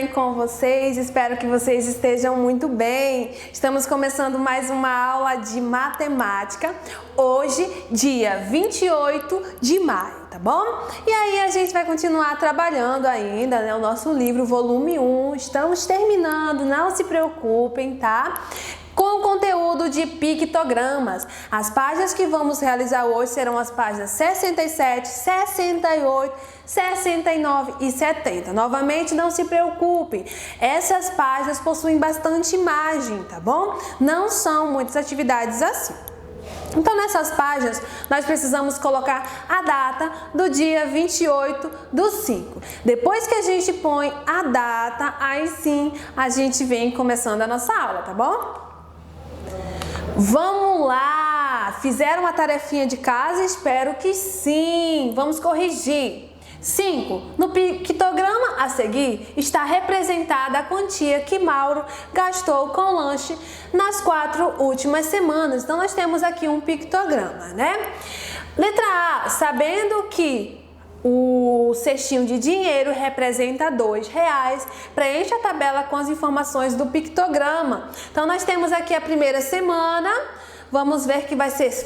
com vocês? Espero que vocês estejam muito bem. Estamos começando mais uma aula de matemática, hoje, dia 28 de maio, tá bom? E aí a gente vai continuar trabalhando ainda, né, o nosso livro, volume 1. Estamos terminando, não se preocupem, tá? Com conteúdo de pictogramas. As páginas que vamos realizar hoje serão as páginas 67, 68, 69 e 70. Novamente, não se preocupem, essas páginas possuem bastante imagem, tá bom? Não são muitas atividades assim. Então, nessas páginas, nós precisamos colocar a data do dia 28 do 5. Depois que a gente põe a data, aí sim a gente vem começando a nossa aula, tá bom? Vamos lá! Fizeram uma tarefinha de casa? Espero que sim! Vamos corrigir. 5. No pictograma a seguir está representada a quantia que Mauro gastou com lanche nas 4 últimas semanas. Então, nós temos aqui um pictograma, né? Letra A. Sabendo que o cestinho de dinheiro representa R$2, preencha a tabela com as informações do pictograma. Então, nós temos aqui a primeira semana, vamos ver que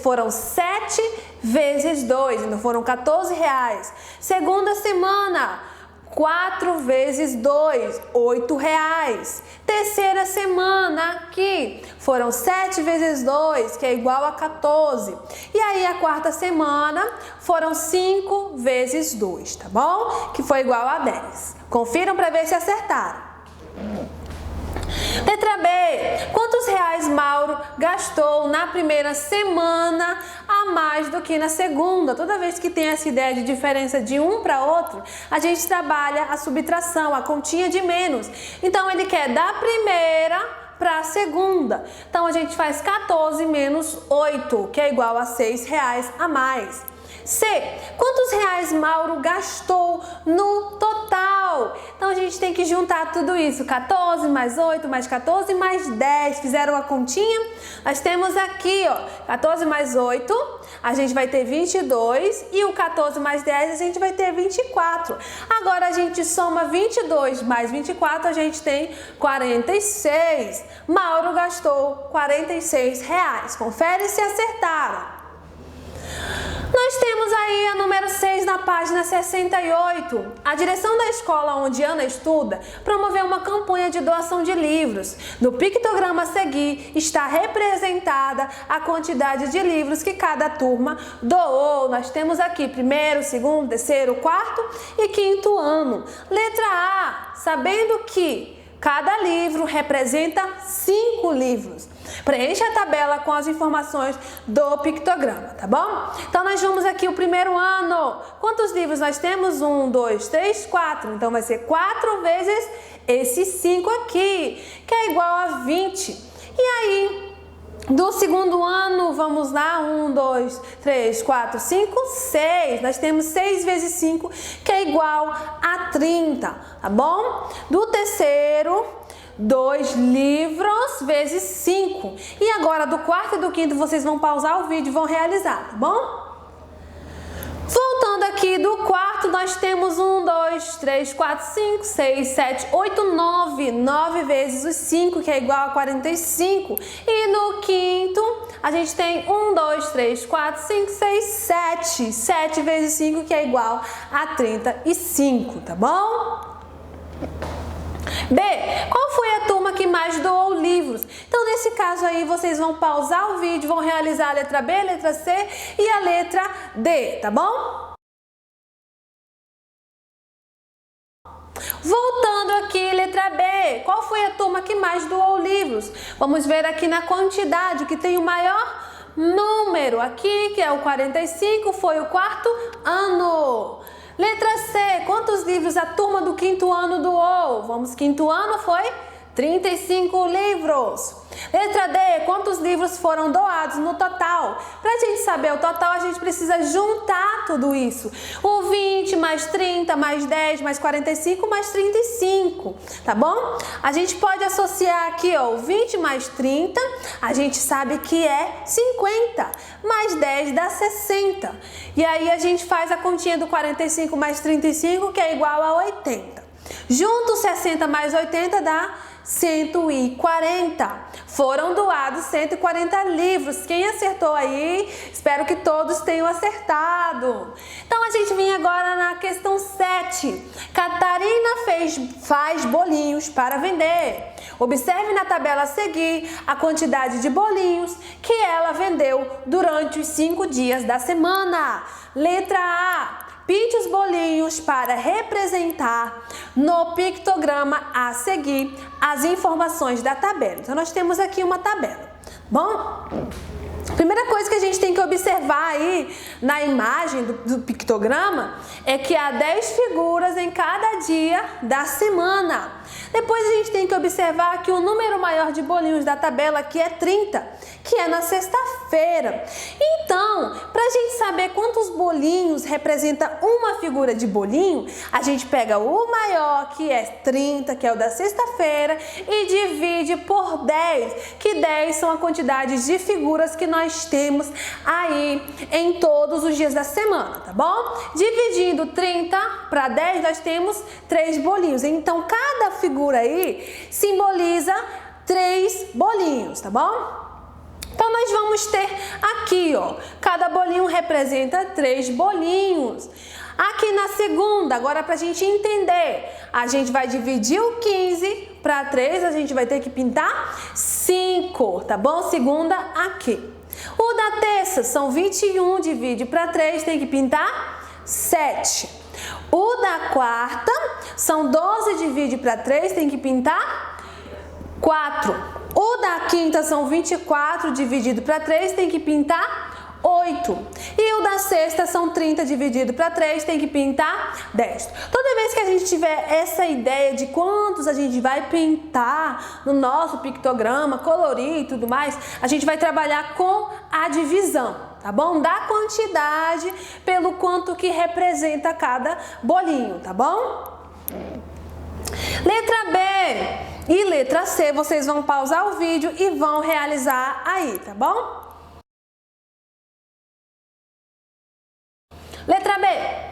foram 7 vezes 2, então foram R$14. Segunda semana, 4 vezes 2, R$8. Terceira semana aqui, foram 7 vezes 2, que é igual a 14. E aí a quarta semana, foram 5 vezes 2, tá bom? Que foi igual a 10. Confiram para ver se acertaram. Letra B. Quantos reais Mauro gastou na primeira semana a mais do que na segunda? Toda vez que tem essa ideia de diferença de um para outro, a gente trabalha a subtração, a continha de menos. Então, ele quer da primeira para a segunda. Então, a gente faz 14 menos 8, que é igual a R$6 a mais. C. Quantos reais Mauro gastou no total? Então, a gente tem que juntar tudo isso. 14 mais 8 mais 14 mais 10. Fizeram a continha? Nós temos aqui, ó, 14 mais 8, a gente vai ter 22. E o 14 mais 10, a gente vai ter 24. Agora, a gente soma 22 mais 24, a gente tem 46. Mauro gastou R$46. Confere se acertaram. Nós temos aí a número 6 na página 68. A direção da escola onde Ana estuda promoveu uma campanha de doação de livros. No pictograma a seguir está representada a quantidade de livros que cada turma doou. Nós temos aqui primeiro, segundo, terceiro, quarto e quinto ano. Letra A. Sabendo que cada livro representa 5 livros. Preencha a tabela com as informações do pictograma, tá bom? Então, nós vamos aqui o primeiro ano. Quantos livros nós temos? 1, 2, 3, 4. Então, vai ser 4 vezes esses 5 aqui, que é igual a 20. E aí, do segundo ano, vamos lá, 1, 2, 3, 4, 5, 6. Nós temos 6 vezes 5, que é igual a 30, tá bom? Do terceiro, 2 livros vezes 5. E agora, do quarto e do quinto, vocês vão pausar o vídeo e vão realizar, tá bom? Voltando aqui do quarto, nós temos 1, 2, 3, 4, 5, 6, 7, 8, 9. 9 vezes os 5, que é igual a 45. E no quinto, a gente tem 1, 2, 3, 4, 5, 6, 7. 7 vezes 5, que é igual a 35, tá bom? B. Qual foi a turma que mais doou livros? Então, nesse caso aí, vocês vão pausar o vídeo, vão realizar a letra B, a letra C e a letra D, tá bom? Voltando aqui, letra B. Qual foi a turma que mais doou livros? Vamos ver aqui na quantidade, que tem o maior número aqui, que é o 45, foi o quarto ano. Letra C. Quantos livros a turma do quinto ano doou? Vamos, quinto ano foi 35 livros. Letra D. Quantos livros foram doados no total? Para a gente saber o total, a gente precisa juntar tudo isso. O 20 mais 30 mais 10 mais 45 mais 35, tá bom? A gente pode associar aqui, ó, o 20 mais 30, a gente sabe que é 50, mais 10 dá 60. E aí a gente faz a continha do 45 mais 35, que é igual a 80. Juntos 60 mais 80 dá 140. Foram doados 140 livros. Quem acertou aí? Espero que todos tenham acertado. Então a gente vem agora na questão 7. Catarina faz bolinhos para vender. Observe na tabela a seguir a quantidade de bolinhos que ela vendeu durante os 5 dias da semana. Letra A. Pinte os bolinhos para representar no pictograma a seguir as informações da tabela. Então, nós temos aqui uma tabela. Bom, primeira coisa que a gente tem que observar aí na imagem do pictograma é que há 10 figuras em cada dia da semana. Depois a gente tem que observar que o número maior de bolinhos da tabela aqui é 30, que é na sexta-feira. Então, para a gente saber quantos bolinhos representa uma figura de bolinho, a gente pega o maior, que é 30, que é o da sexta-feira, e divide por 10, que 10 são a quantidade de figuras que nós temos aí em todos os dias da semana, tá bom? Dividindo 30 para 10, nós temos 3 bolinhos. Então, cada figura aí simboliza 3 bolinhos, tá bom? Então, nós vamos ter aqui, ó, cada bolinho representa 3 bolinhos. Aqui na segunda, agora para a gente entender, a gente vai dividir o 15 para 3, a gente vai ter que pintar 5, tá bom? Segunda aqui. O da terça são 21, divide para 3, tem que pintar 7. O da quarta são 12, divide para 3, tem que pintar 4. O da quinta são 24, dividido para 3, tem que pintar 8. E o da sexta são 30, dividido para 3, tem que pintar 10. Toda vez que a gente tiver essa ideia de quantos a gente vai pintar no nosso pictograma, colorir e tudo mais, a gente vai trabalhar com a divisão, tá bom? Da quantidade pelo quanto que representa cada bolinho, tá bom? Letra B e letra C, vocês vão pausar o vídeo e vão realizar aí, tá bom? Letra B.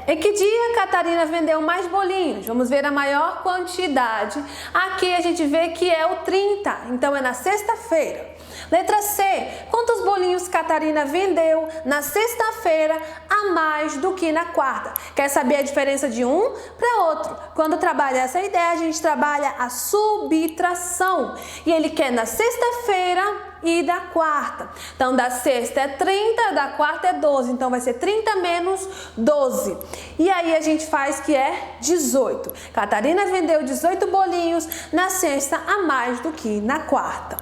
Em que dia Catarina vendeu mais bolinhos? Vamos ver a maior quantidade. Aqui a gente vê que é o 30, então é na sexta-feira. Letra C. Quantos bolinhos Catarina vendeu na sexta-feira a mais do que na quarta? Quer saber a diferença de um para outro? Quando trabalha essa ideia, a gente trabalha a subtração. E ele quer na sexta-feira e da quarta. Então, da sexta é 30, da quarta é 12. Então, vai ser 30 menos 12. E aí, a gente faz que é 18. Catarina vendeu 18 bolinhos na sexta a mais do que na quarta.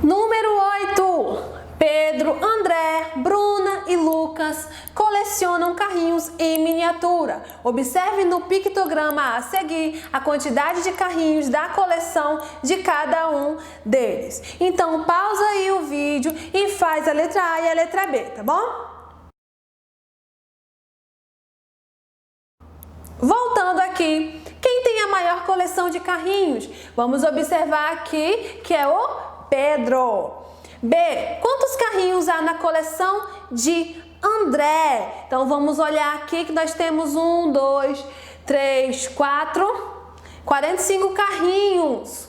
Número 8. Pedro, André, Bruna e Lucas colecionam carrinhos em miniatura. Observe no pictograma a seguir a quantidade de carrinhos da coleção de cada um deles. Então, pausa aí o vídeo e faz a letra A e a letra B, tá bom? Voltando aqui, quem tem a maior coleção de carrinhos? Vamos observar aqui que é o Pedro. B. Quantos carrinhos há na coleção de André? Então, vamos olhar aqui que nós temos 1, 2, 3, 4, 45 carrinhos.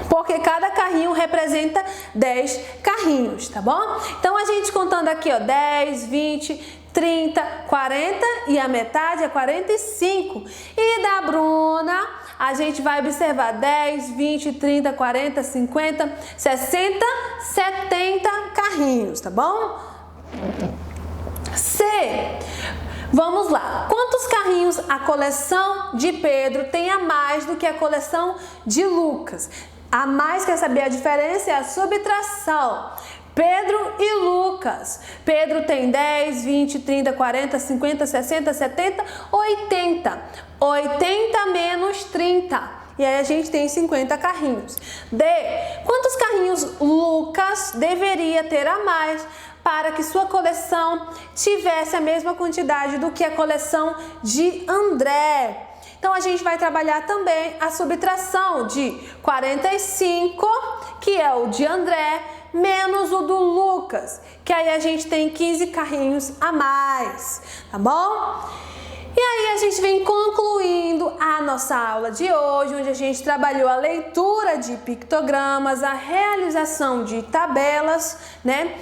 Porque cada carrinho representa 10 carrinhos, tá bom? Então, a gente contando aqui, ó, 10, 20, 30, 40 e a metade é 45. E da Bruna, a gente vai observar 10, 20, 30, 40, 50, 60, 70 carrinhos, tá bom? C. Vamos lá. Quantos carrinhos a coleção de Pedro tem a mais do que a coleção de Lucas? A mais, quer saber a diferença? É a subtração. Pedro e Lucas. Pedro tem 10, 20, 30, 40, 50, 60, 70, 80. 80 menos 30. E aí a gente tem 50 carrinhos. D. Quantos carrinhos Lucas deveria ter a mais para que sua coleção tivesse a mesma quantidade do que a coleção de André? Então, a gente vai trabalhar também a subtração de 45, que é o de André, menos o do Lucas, que aí a gente tem 15 carrinhos a mais, tá bom? E aí a gente vem concluindo a nossa aula de hoje, onde a gente trabalhou a leitura de pictogramas, a realização de tabelas, né?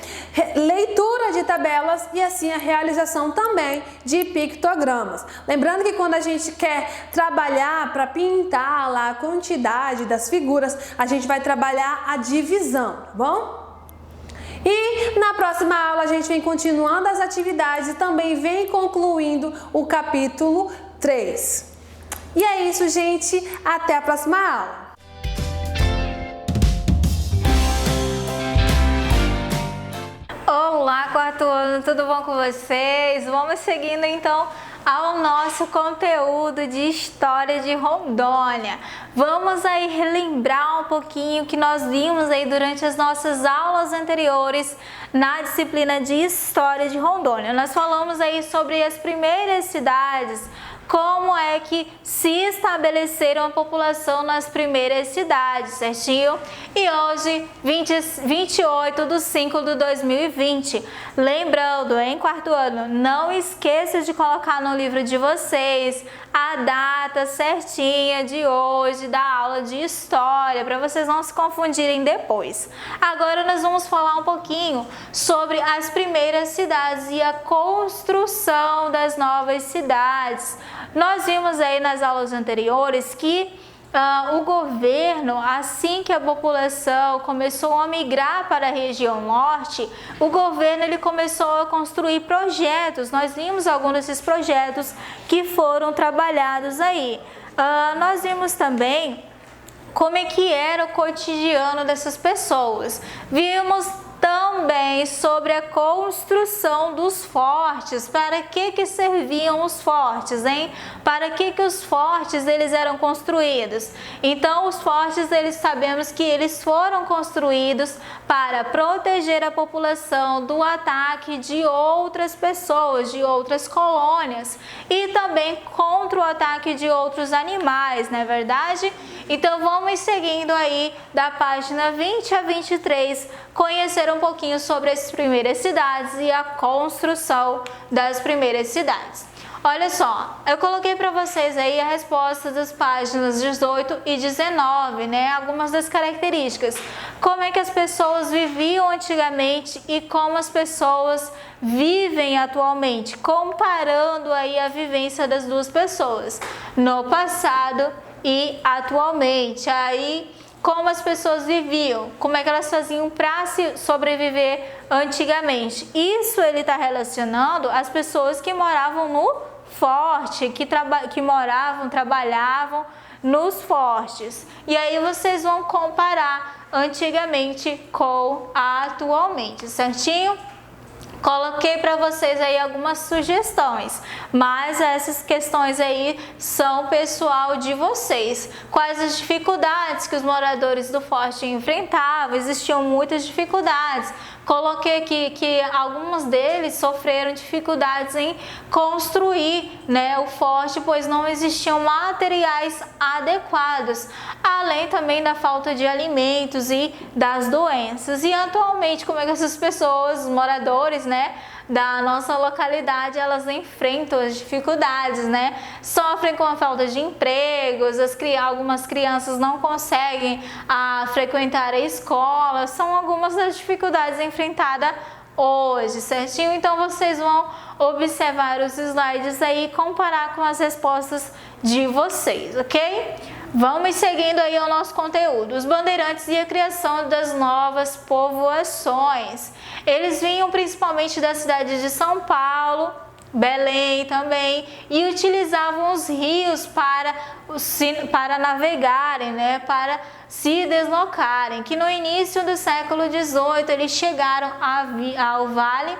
Leitura de tabelas e assim a realização também de pictogramas. Lembrando que quando a gente quer trabalhar para pintar lá a quantidade das figuras, a gente vai trabalhar a divisão, tá bom? E na próxima aula a gente vem continuando as atividades e também vem concluindo o capítulo 3. E é isso, gente. Até a próxima aula. Olá, quarto ano, tudo bom com vocês? Vamos seguindo então ao nosso conteúdo de História de Rondônia. Vamos aí relembrar um pouquinho que nós vimos aí durante as nossas aulas anteriores na disciplina de História de Rondônia. Nós falamos aí sobre as primeiras cidades, como é que se estabeleceram a população nas primeiras cidades, certinho? E hoje, 28/5/2020. Lembrando, em quarto ano, não esqueça de colocar no livro de vocês a data certinha de hoje da aula de História, para vocês não se confundirem depois. Agora nós vamos falar um pouquinho sobre as primeiras cidades e a construção das novas cidades. Nós vimos aí nas aulas anteriores que o governo, assim que a população começou a migrar para a região norte, o governo ele começou a construir projetos. Nós vimos alguns desses projetos que foram trabalhados aí. Nós vimos também como é que era o cotidiano dessas pessoas. Vimos também sobre a construção dos fortes. Para que serviam os fortes, hein? Para que os fortes eles eram construídos? Então, os fortes, eles sabemos que eles foram construídos para proteger a população do ataque de outras pessoas, de outras colônias e também contra o ataque de outros animais, não é verdade? Então, vamos seguindo aí da página 20 a 23, conhecer um pouquinho sobre as primeiras cidades e a construção das primeiras cidades. Olha só, eu coloquei para vocês aí a resposta das páginas 18 e 19, né? Algumas das características. Como é que as pessoas viviam antigamente e como as pessoas vivem atualmente, comparando aí a vivência das duas pessoas no passado e atualmente. Aí, como as pessoas viviam, como é que elas faziam para se sobreviver antigamente. Isso ele está relacionando as pessoas que moravam no forte, que trabalhavam nos fortes. E aí vocês vão comparar antigamente com atualmente, certinho? Coloquei para vocês aí algumas sugestões, mas essas questões aí são pessoal de vocês. Quais as dificuldades que os moradores do forte enfrentavam? Existiam muitas dificuldades. Coloquei aqui que alguns deles sofreram dificuldades em construir, né, o forte, pois não existiam materiais adequados, além também da falta de alimentos e das doenças. E atualmente, como é que essas pessoas, os moradores, né, da nossa localidade, elas enfrentam as dificuldades, né? Sofrem com a falta de empregos, algumas crianças não conseguem frequentar a escola, são algumas das dificuldades enfrentadas hoje, certinho? Então vocês vão observar os slides aí e comparar com as respostas de vocês, ok? Vamos seguindo aí o nosso conteúdo. Os bandeirantes e a criação das novas povoações. Eles vinham principalmente da cidade de São Paulo, Belém também, e utilizavam os rios para navegarem, né, para se deslocarem, que no início do século XVIII eles chegaram ao Vale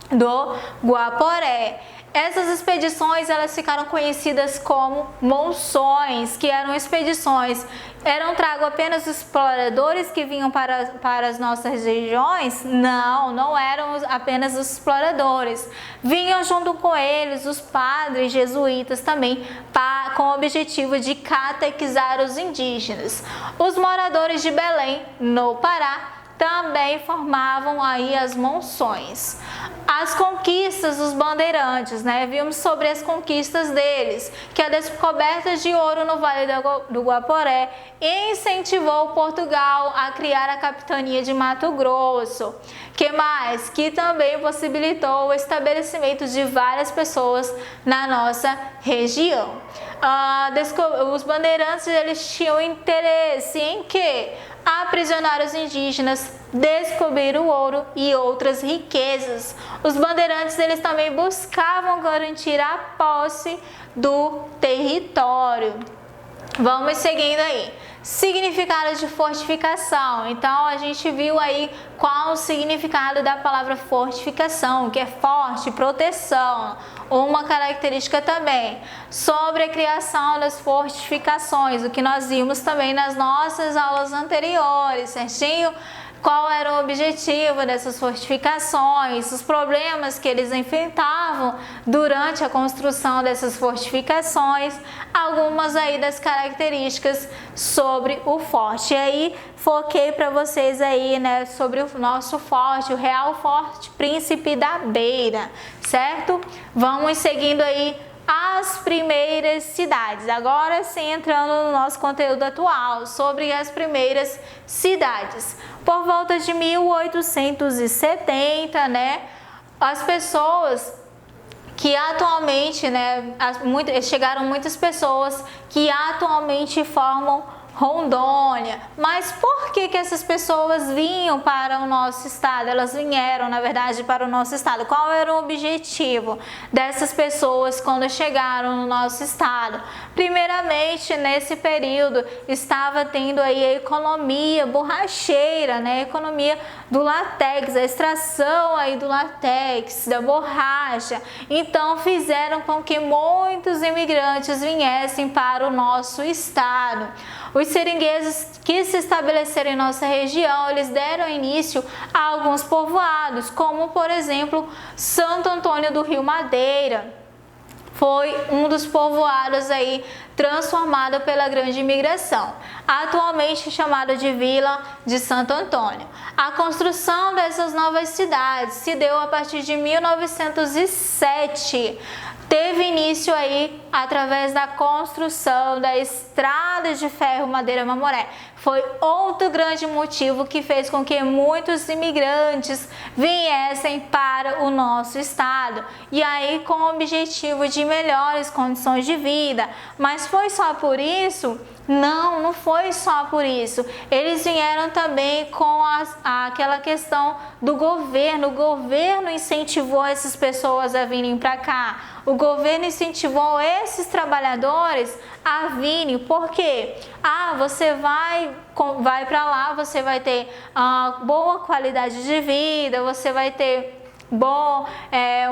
do Guaporé. Essas expedições elas ficaram conhecidas como monções, que eram expedições, eram trago apenas os exploradores que vinham para as nossas regiões? Não eram apenas os exploradores, vinham junto com eles os padres jesuítas também, com o objetivo de catequizar os indígenas. Os moradores de Belém, no Pará, também formavam aí as monções. as conquistas dos bandeirantes, né? Vimos sobre as conquistas deles, que a descoberta de ouro no Vale do Guaporé incentivou Portugal a criar a capitania de Mato Grosso. Que mais? Que também possibilitou o estabelecimento de várias pessoas na nossa região. Os bandeirantes eles tinham interesse em quê? Aprisionar os indígenas, descobrir o ouro e outras riquezas. Os bandeirantes eles também buscavam garantir a posse do território. Vamos seguindo aí. Significado de fortificação. Então, a gente viu aí qual o significado da palavra fortificação, que é forte, proteção. Uma característica também sobre a criação das fortificações, o que nós vimos também nas nossas aulas anteriores, certinho? Qual era o objetivo dessas fortificações, os problemas que eles enfrentavam durante a construção dessas fortificações, algumas aí das características sobre o forte. E aí foquei para vocês aí, né, sobre o nosso forte, o Real Forte Príncipe da Beira, certo? Vamos seguindo aí as primeiras cidades. Agora sim, entrando no nosso conteúdo atual, sobre as primeiras cidades. Por volta de 1870, né, as pessoas que atualmente, né, chegaram muitas pessoas que atualmente formam Rondônia. Mas por que essas pessoas vinham para o nosso estado? Elas vieram, na verdade, para o nosso estado. Qual era o objetivo dessas pessoas quando chegaram no nosso estado? Primeiramente, nesse período, estava tendo aí a economia borracheira, né? A economia do látex, a extração aí do látex, da borracha. Então, fizeram com que muitos imigrantes viessem para o nosso estado. Os seringueses que se estabeleceram em nossa região, eles deram início a alguns povoados, como por exemplo, Santo Antônio do Rio Madeira. Foi um dos povoados aí transformado pela grande imigração, atualmente chamada de Vila de Santo Antônio. A construção dessas novas cidades se deu a partir de 1907. Teve início aí através da construção da estrada de ferro Madeira-Mamoré. Foi outro grande motivo que fez com que muitos imigrantes viessem para o nosso estado. E aí com o objetivo de melhores condições de vida. Mas foi só por isso? Não, não foi só por isso. Eles vieram também com aquela questão do governo. O governo incentivou essas pessoas a virem para cá. O governo incentivou esses trabalhadores a virem. Por quê? Você vai para lá, você vai ter boa qualidade de vida, você vai ter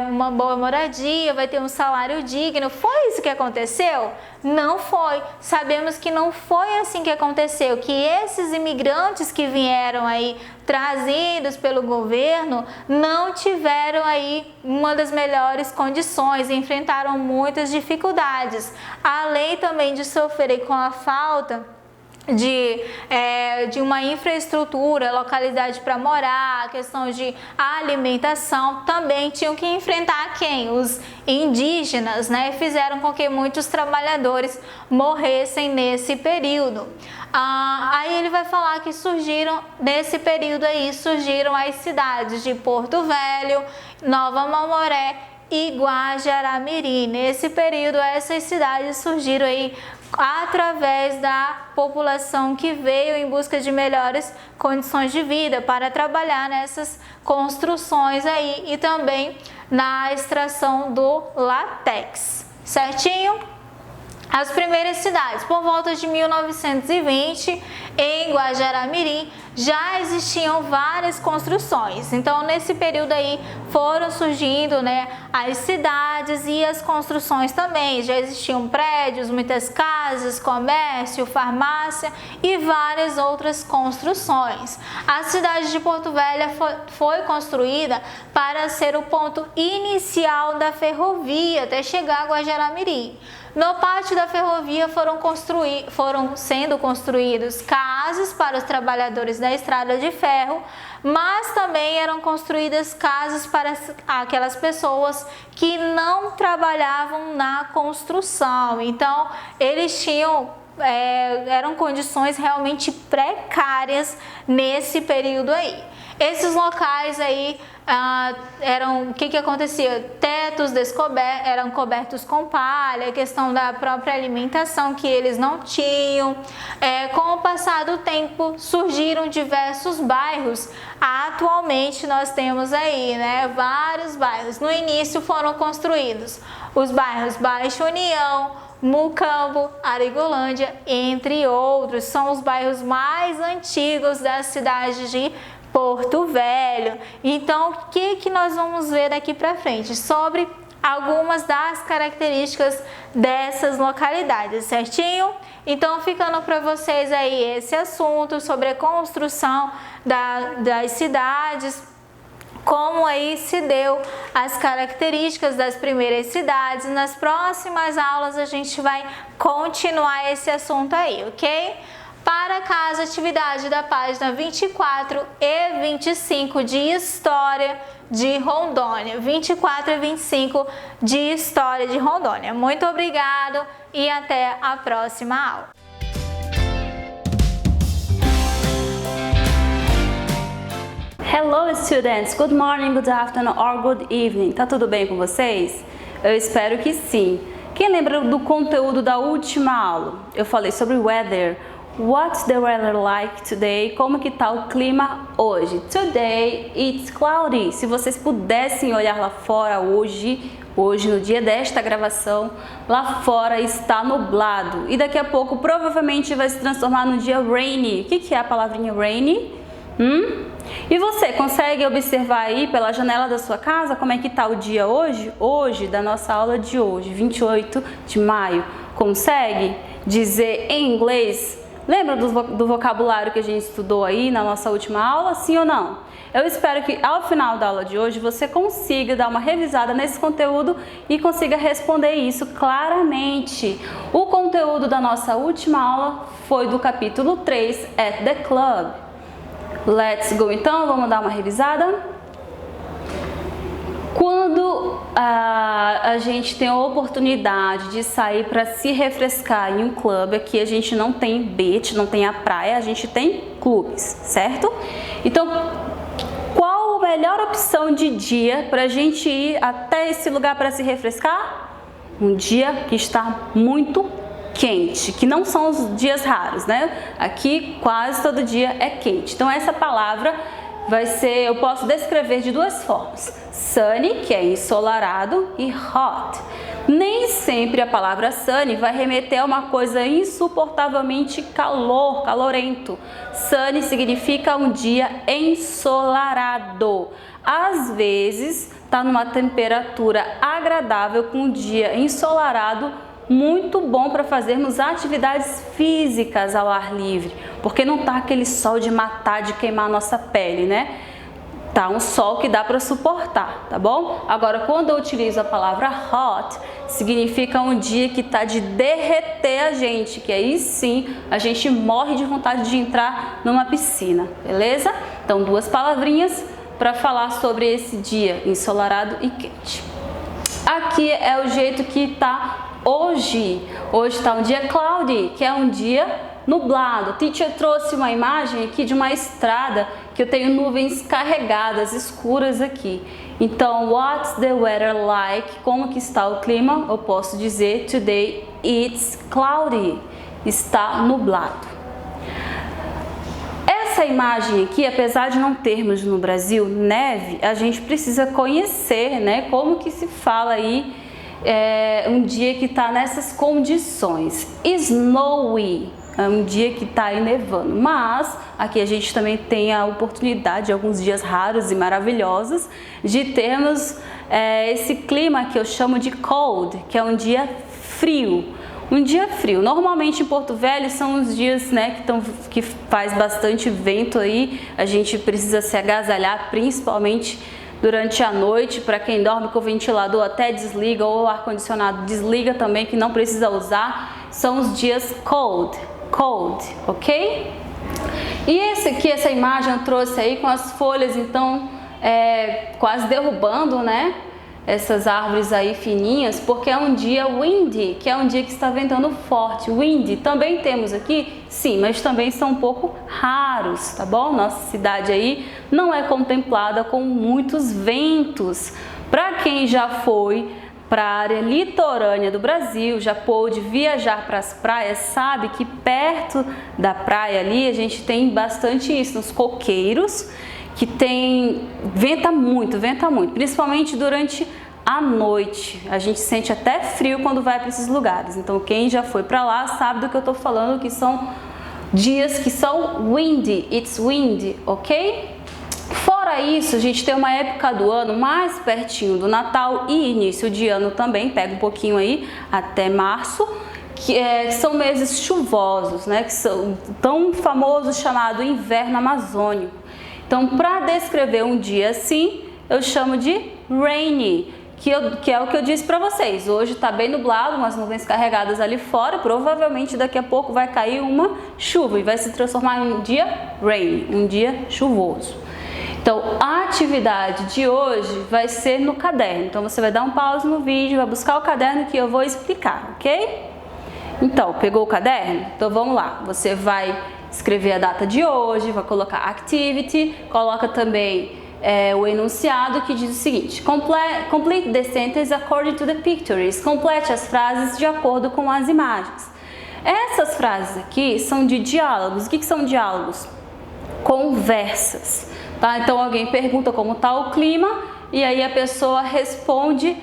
uma boa moradia, vai ter um salário digno. Foi isso que aconteceu? Não foi. Sabemos que não foi assim que aconteceu, que esses imigrantes que vieram aí trazidos pelo governo não tiveram aí uma das melhores condições, enfrentaram muitas dificuldades, além também de sofrer com a falta de uma infraestrutura, localidade para morar, questão de alimentação, também tinham que enfrentar quem? Os indígenas, né? Fizeram com que muitos trabalhadores morressem nesse período. Aí ele vai falar que nesse período aí, surgiram as cidades de Porto Velho, Nova Mamoré e Guajará-Mirim. Nesse período, essas cidades surgiram aí através da população que veio em busca de melhores condições de vida para trabalhar nessas construções aí e também na extração do látex, certinho? As primeiras cidades, por volta de 1920, em Guajará-Mirim, já existiam várias construções. Então, nesse período aí, foram surgindo, né, as cidades e as construções também. Já existiam prédios, muitas casas, comércio, farmácia e várias outras construções. A cidade de Porto Velho foi construída para ser o ponto inicial da ferrovia até chegar a Guajará-Mirim. No pátio da ferrovia foram sendo construídos casas, casas para os trabalhadores da estrada de ferro, mas também eram construídas casas para aquelas pessoas que não trabalhavam na construção. Então, eles tinham eram condições realmente precárias nesse período aí. Esses locais aí o que acontecia? Tetos eram cobertos com palha, questão da própria alimentação que eles não tinham. Com o passar do tempo surgiram diversos bairros. Atualmente nós temos aí, né, vários bairros. No início foram construídos os bairros Baixa União, Mucambo, Arigolândia, entre outros. São os bairros mais antigos da cidade de Porto Velho. Então, o que nós vamos ver daqui para frente? Sobre algumas das características dessas localidades, certinho? Então, ficando para vocês aí esse assunto sobre a construção das cidades, como aí se deu as características das primeiras cidades. Nas próximas aulas a gente vai continuar esse assunto aí, ok? Para caso atividade da página 24 e 25 de História de Rondônia. 24 e 25 de História de Rondônia. Muito obrigado e até a próxima aula. Hello students, good morning, good afternoon or good evening. Tá tudo bem com vocês? Eu espero que sim. Quem lembra do conteúdo da última aula? Eu falei sobre weather. What's the weather like today? Como que tá o clima hoje? Today it's cloudy. Se vocês pudessem olhar lá fora hoje no dia desta gravação, lá fora está nublado. E daqui a pouco provavelmente vai se transformar no dia rainy. O que é a palavrinha rainy? E você consegue observar aí pela janela da sua casa como é que está o dia hoje? Hoje, da nossa aula de hoje, 28 de maio. Consegue dizer em inglês? Lembra do vocabulário que a gente estudou aí na nossa última aula? Sim ou não? Eu espero que ao final da aula de hoje você consiga dar uma revisada nesse conteúdo e consiga responder isso claramente. O conteúdo da nossa última aula foi do capítulo 3, At the Club. Let's go, então, vamos dar uma revisada. Quando a gente tem a oportunidade de sair para se refrescar em um clube, aqui a gente não tem beach, não tem a praia, a gente tem clubes, certo? Então, qual a melhor opção de dia para a gente ir até esse lugar para se refrescar? Um dia que está muito quente, que não são os dias raros, né? Aqui quase todo dia é quente. Então essa palavra vai ser, eu posso descrever de duas formas: sunny, que é ensolarado, e hot. Nem sempre a palavra sunny vai remeter a uma coisa insuportavelmente calorento. Sunny significa um dia ensolarado. Às vezes está numa temperatura agradável com um dia ensolarado, muito bom para fazermos atividades físicas ao ar livre, porque não tá aquele sol de matar, de queimar a nossa pele, né? Tá um sol que dá para suportar, tá bom? Agora, quando eu utilizo a palavra hot, significa um dia que tá de derreter a gente, que aí sim a gente morre de vontade de entrar numa piscina, beleza? Então, duas palavrinhas para falar sobre esse dia ensolarado e quente. Aqui é o jeito que tá hoje está um dia cloudy, que é um dia nublado. O teacher trouxe uma imagem aqui de uma estrada que eu tenho nuvens carregadas, escuras aqui. Então, what's the weather like? Como que está o clima? Eu posso dizer today it's cloudy, está nublado. Essa imagem aqui, apesar de não termos no Brasil neve, a gente precisa conhecer, né, como que se fala aí um dia que está nessas condições. Snowy é um dia que está aí nevando, mas aqui a gente também tem a oportunidade, alguns dias raros e maravilhosos, de termos esse clima que eu chamo de cold, que é um dia frio. Um dia frio. Normalmente em Porto Velho são os dias, né, que faz bastante vento aí, a gente precisa se agasalhar, principalmente durante a noite. Para quem dorme com o ventilador até desliga, ou o ar-condicionado desliga também, que não precisa usar. São os dias cold, ok? E essa imagem eu trouxe aí com as folhas, então, quase derrubando, né? Essas árvores aí fininhas, porque é um dia windy, que é um dia que está ventando forte. Windy também temos aqui, sim, mas também são um pouco raros, tá bom? Nossa cidade aí não é contemplada com muitos ventos. Para quem já foi para a área litorânea do Brasil, já pôde viajar para as praias, sabe que perto da praia ali a gente tem bastante isso, nos coqueiros, que venta muito, principalmente durante a noite. A gente sente até frio quando vai para esses lugares. Então quem já foi para lá sabe do que eu tô falando, que são dias que são windy, it's windy, ok? Fora isso, a gente tem uma época do ano mais pertinho do Natal e início de ano também, pega um pouquinho aí até março, que são meses chuvosos, né? Que são tão famoso chamado inverno amazônico. Então, para descrever um dia assim, eu chamo de rainy, que é o que eu disse para vocês. Hoje está bem nublado, umas nuvens carregadas ali fora, provavelmente daqui a pouco vai cair uma chuva e vai se transformar em um dia rainy, um dia chuvoso. Então, a atividade de hoje vai ser no caderno. Então, você vai dar um pause no vídeo, vai buscar o caderno que eu vou explicar, ok? Então, pegou o caderno? Então, vamos lá. Você vai escrever a data de hoje, vai colocar activity, coloca também o enunciado que diz o seguinte: complete the sentence according to the pictures. Complete as frases de acordo com as imagens. Essas frases aqui são de diálogos. O que são diálogos? Conversas. Tá? Então alguém pergunta como está o clima e aí a pessoa responde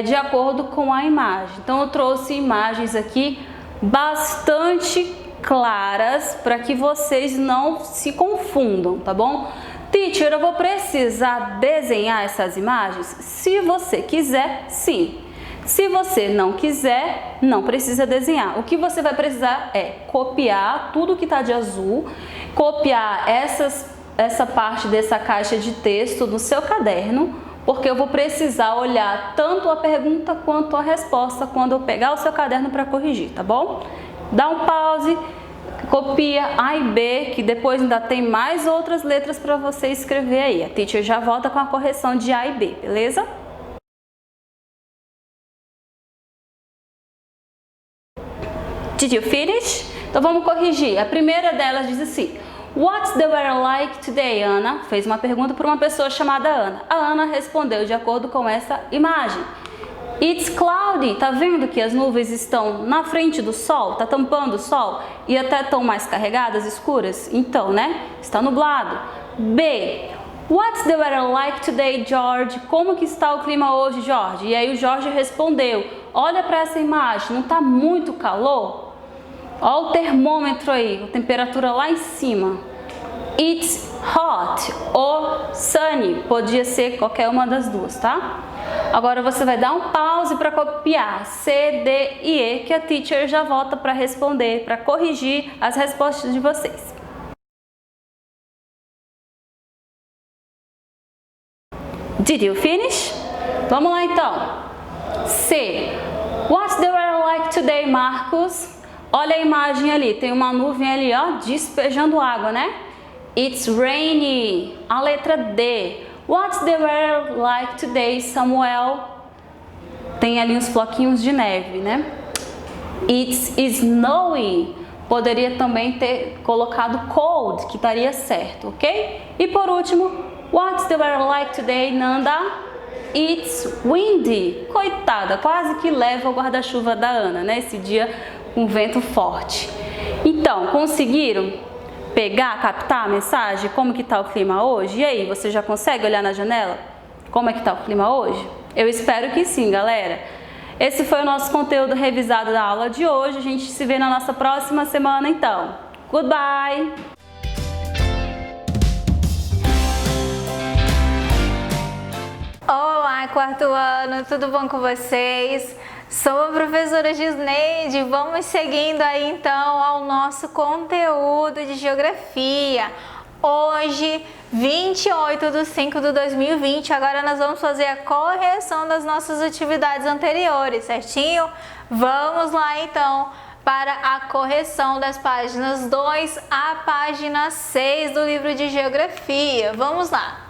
de acordo com a imagem. Então eu trouxe imagens aqui bastante claras para que vocês não se confundam, tá bom? Teacher, eu vou precisar desenhar essas imagens? Se você quiser, sim. Se você não quiser, não precisa desenhar. O que você vai precisar é copiar tudo que está de azul, copiar essa parte dessa caixa de texto no seu caderno, porque eu vou precisar olhar tanto a pergunta quanto a resposta quando eu pegar o seu caderno para corrigir, tá bom? Dá um pause, copia A e B, que depois ainda tem mais outras letras para você escrever aí. A teacher já volta com a correção de A e B, beleza? Did you finish? Então vamos corrigir. A primeira delas diz assim: What's the weather like today, Ana? Fez uma pergunta para uma pessoa chamada Ana. A Ana respondeu de acordo com essa imagem. It's cloudy. Tá vendo que as nuvens estão na frente do sol? Tá tampando o sol? E até estão mais carregadas, escuras? Então, né? Está nublado. B. What's the weather like today, George? Como que está o clima hoje, George? E aí o George respondeu: olha para essa imagem, não está muito calor? Olha o termômetro aí, a temperatura lá em cima. It's hot ou sunny, podia ser qualquer uma das duas, tá? Agora você vai dar um pause para copiar C, D e E, que a teacher já volta para responder, para corrigir as respostas de vocês. Did you finish? Vamos lá então. C. What's the weather like today, Marcos? Olha a imagem ali, tem uma nuvem ali, ó, despejando água, né? It's rainy. A letra D. What's the weather like today, Samuel? Tem ali uns floquinhos de neve, né? It's snowy. Poderia também ter colocado cold, que estaria certo, ok? E por último, what's the weather like today, Nanda? It's windy. Coitada, quase que leva o guarda-chuva da Ana, né? Esse dia com vento forte. Então, conseguiram pegar, captar a mensagem? Como que tá o clima hoje? E aí, você já consegue olhar na janela? Como é que tá o clima hoje? Eu espero que sim, galera. Esse foi o nosso conteúdo revisado da aula de hoje. A gente se vê na nossa próxima semana, então. Goodbye! Olá, quarto ano, tudo bom com vocês? Sou a professora Gisneide, vamos seguindo aí então ao nosso conteúdo de geografia. Hoje, 28/5/2020, agora nós vamos fazer a correção das nossas atividades anteriores, certinho? Vamos lá então. para a correção das páginas 2 à página 6 do livro de Geografia. Vamos lá.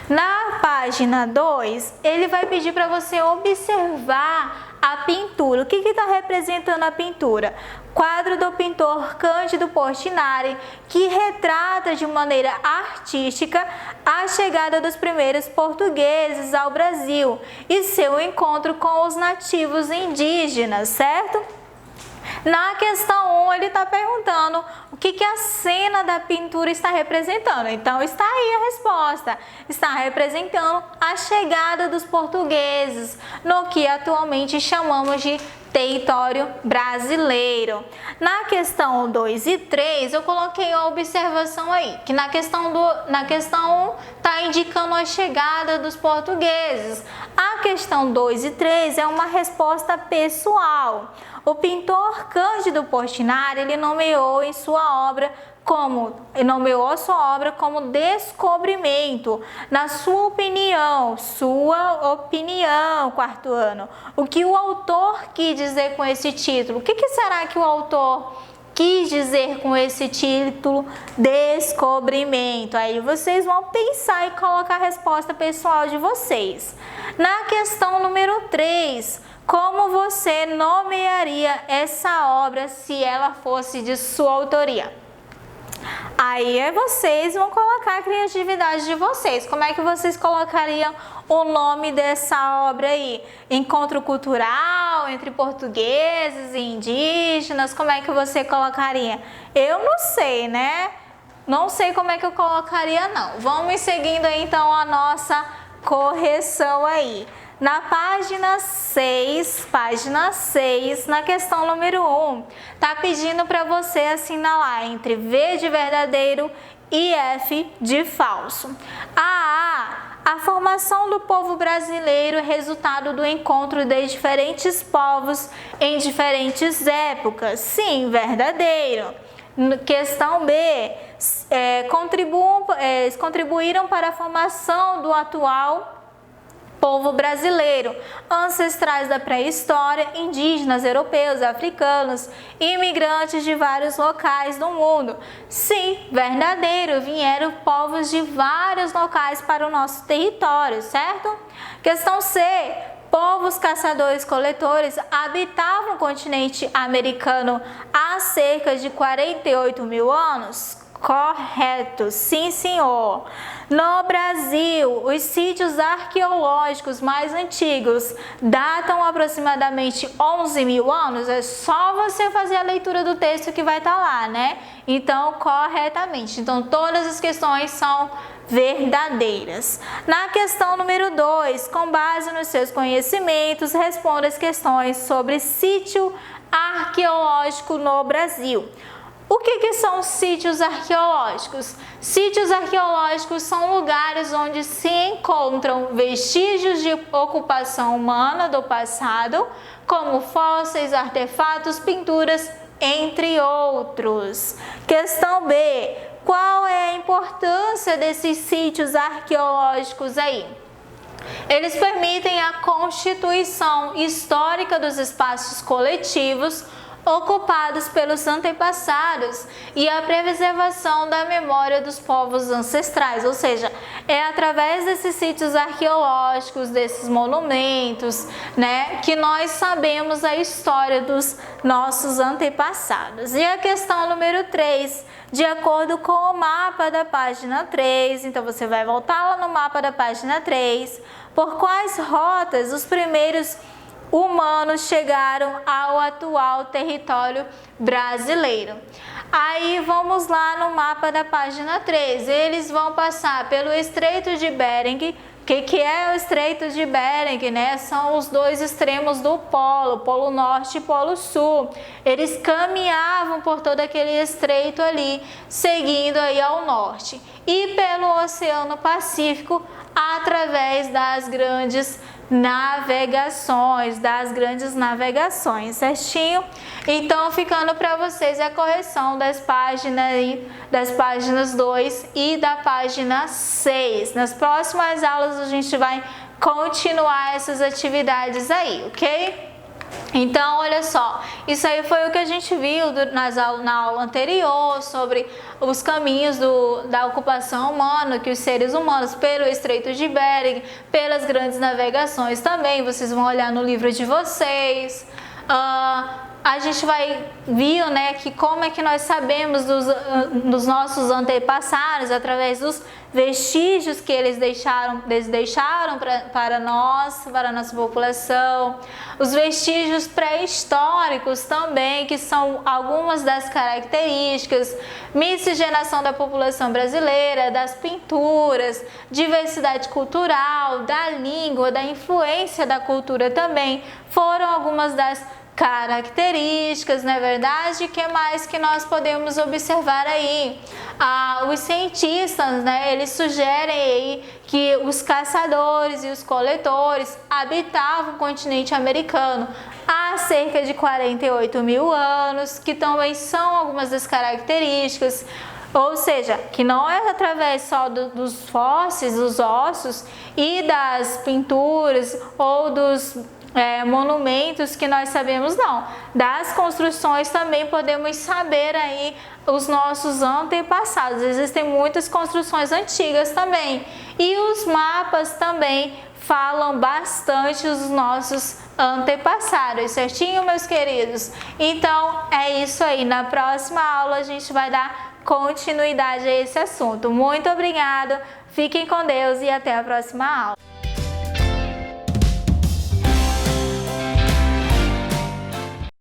Na página 2, ele vai pedir para você observar a pintura. O que está representando a pintura? Quadro do pintor Cândido Portinari, que retrata de maneira artística a chegada dos primeiros portugueses ao Brasil e seu encontro com os nativos indígenas, certo? Na questão 1, ele está perguntando o que a cena da pintura está representando. Então, está aí a resposta. Está representando a chegada dos portugueses no que atualmente chamamos de território brasileiro. Na questão 2 e 3, eu coloquei a observação aí, que na questão 1 está indicando a chegada dos portugueses. A questão 2 e 3 é uma resposta pessoal. O pintor Cândido Portinari, ele nomeou a sua obra como descobrimento. Na sua opinião, quarto ano, o que o autor quis dizer com esse título? O que será que o autor quis dizer com esse título? Descobrimento. Aí vocês vão pensar e colocar a resposta pessoal de vocês. Na questão número 3, como você nomearia essa obra se ela fosse de sua autoria? Aí vocês vão colocar a criatividade de vocês. Como é que vocês colocariam o nome dessa obra aí? Encontro cultural entre portugueses e indígenas? Como é que você colocaria? Eu não sei, né? Não sei como é que eu colocaria, não. Vamos seguindo aí, então, a nossa correção aí. Na página 6, na questão número 1, tá pedindo para você assinalar entre V de verdadeiro e F de falso. A formação do povo brasileiro é resultado do encontro de diferentes povos em diferentes épocas. Sim, verdadeiro. Questão B, contribuíram para a formação do atual povo brasileiro, ancestrais da pré-história, indígenas, europeus, africanos, imigrantes de vários locais do mundo. Sim, verdadeiro, vieram povos de vários locais para o nosso território, certo? Questão C, povos caçadores-coletores habitavam o continente americano há cerca de 48 mil anos? Correto, sim senhor. No Brasil, os sítios arqueológicos mais antigos datam aproximadamente 11 mil anos. É só você fazer a leitura do texto que vai estar lá, né? Então, corretamente. Então, todas as questões são verdadeiras. Na questão número 2, com base nos seus conhecimentos, responda as questões sobre sítio arqueológico no Brasil. O que são sítios arqueológicos? Sítios arqueológicos são lugares onde se encontram vestígios de ocupação humana do passado, como fósseis, artefatos, pinturas, entre outros. Questão B. Qual é a importância desses sítios arqueológicos aí? Eles permitem a constituição histórica dos espaços coletivos ocupados pelos antepassados e a preservação da memória dos povos ancestrais, ou seja, é através desses sítios arqueológicos, desses monumentos, né, que nós sabemos a história dos nossos antepassados. E a questão número 3, de acordo com o mapa da página 3, então você vai voltar lá no mapa da página 3, por quais rotas os primeiros humanos chegaram ao atual território brasileiro? Aí vamos lá no mapa da página 3. Eles vão passar pelo Estreito de Bering. O que é o Estreito de Bering, né? São os dois extremos do Polo Norte e Polo Sul. Eles caminhavam por todo aquele estreito ali, seguindo aí ao norte. E pelo Oceano Pacífico, através das grandes navegações, certinho? Então, ficando para vocês a correção das páginas 2 e da página 6. Nas próximas aulas a gente vai continuar essas atividades aí, ok? Então, olha só, isso aí foi o que a gente viu na aula anterior sobre os caminhos da ocupação humana, que os seres humanos pelo Estreito de Bering, pelas grandes navegações também, vocês vão olhar no livro de vocês. A gente viu, né, que como é que nós sabemos dos nossos antepassados através dos vestígios que eles deixaram para nós, para a nossa população, os vestígios pré-históricos também, que são algumas das características, miscigenação da população brasileira, das pinturas, diversidade cultural, da língua, da influência da cultura também, foram algumas das características, não é verdade? O que mais que nós podemos observar aí? Os cientistas, né, eles sugerem aí que os caçadores e os coletores habitavam o continente americano há cerca de 48 mil anos, que também são algumas das características. Ou seja, que não é através só dos fósseis, dos ossos e das pinturas ou dos monumentos que nós sabemos, não. Das construções também podemos saber aí os nossos antepassados. Existem muitas construções antigas também. E os mapas também falam bastante dos nossos antepassados, certinho, meus queridos? Então, é isso aí. Na próxima aula a gente vai dar continuidade a esse assunto. Muito obrigada, fiquem com Deus e até a próxima aula.